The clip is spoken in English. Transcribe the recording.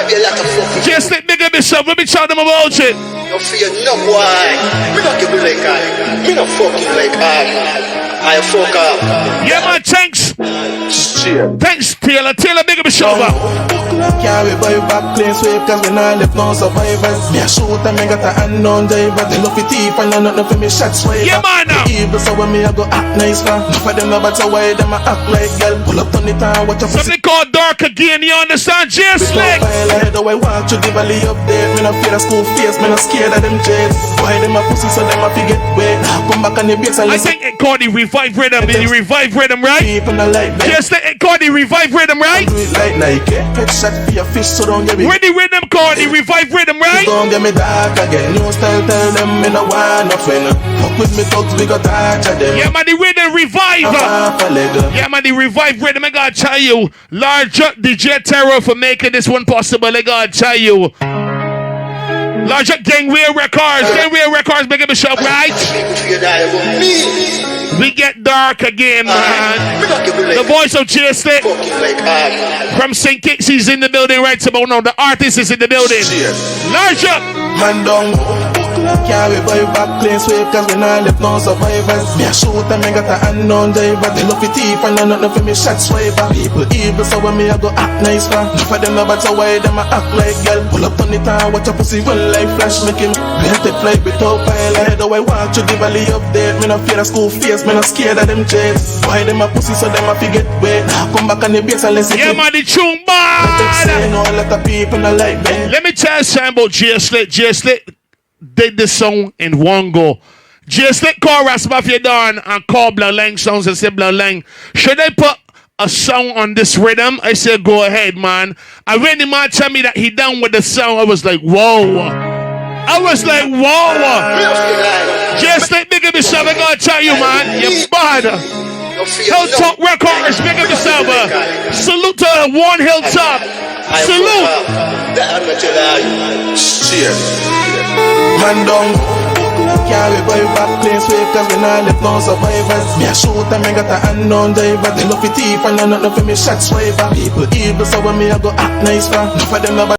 be a lot of fucking. Just let big up yourself. Let me tell them about it. No fear, no boy. Me not give you like I. Me not fucking like I fuck up. Yeah, man, thanks. Thanks, Taylor. Taylor, big up yourself. Carry boy back clean sweep cause we not left no survivors. Me a shoot and me got a unknown driver. They love it deep and not nothing for me shot swipe. Yeah, man, now. Evil so when me I go act nice for. Enough of them no better way them I act like girl. Pull up on the town watch a something called dark again, you understand? Just like head away walk to the valley up there. Me not fear of school face, me not scared of them jails. Why them a pussy so them a forget way. Come back on the base and I listen. think it called the revive rhythm. The revive rhythm, right? People not like them. Just like it called the revive rhythm, right? Do it like Nike. Headshot for your fish so don't get me. Where the rhythm called the revive rhythm, right? Don't get me dark again. New style tell them me no want nothing. Fuck with me thugs we got touch of them. Yeah, man, the rhythm revive. Yeah, man, the revive rhythm. I gotta tell you, large up DJ Terror for making this one possible. I gotta tell you. Large up Gangway Records. Gangway Records making the show, right? We get dark again, man. The voice of J-Slick from St. Kitts is in the building right about now. The artist is in the building. Large up. Man down. Carry boy back clean sweep cause we not left no survivors. Me a shoot and me got a unknown driver. They love it deep and not nothing for me shot swiper. People evil so when me I go act nice for. Enough of them no better way them I act like girl. Pull up on the town watch a pussy run like flash. Make him let it fly without pile. Head away walk to the valley up there. Me not fear of school face. Me not scared of them jails. Why them a pussy so them a forget way. Come back on the base and listen. Yeah, man, the tune bad. No, a lot of people not like me. Let me tell you something about J-Slick. J-Slick did this song in one go. J-Slick call Rasmafia down and call Bloodline-Sound and say, Bloodline, should I put a song on this rhythm? I said, go ahead, man. And when the man tell me that he done with the song, I was like, whoa. I was like, whoa. J-Slick, big up yourself. I gotta tell you, man, you're bad. Hilltop Records, big up yourself. Salute to One Hilltop. Salute. Man down. Carry boy back clean sweep cause we not left no survivors. Me a shoot and me got a unknown driver. They love it deep and not nothing for me shot swiper. People evil so when me I go act nice for. Enough of them no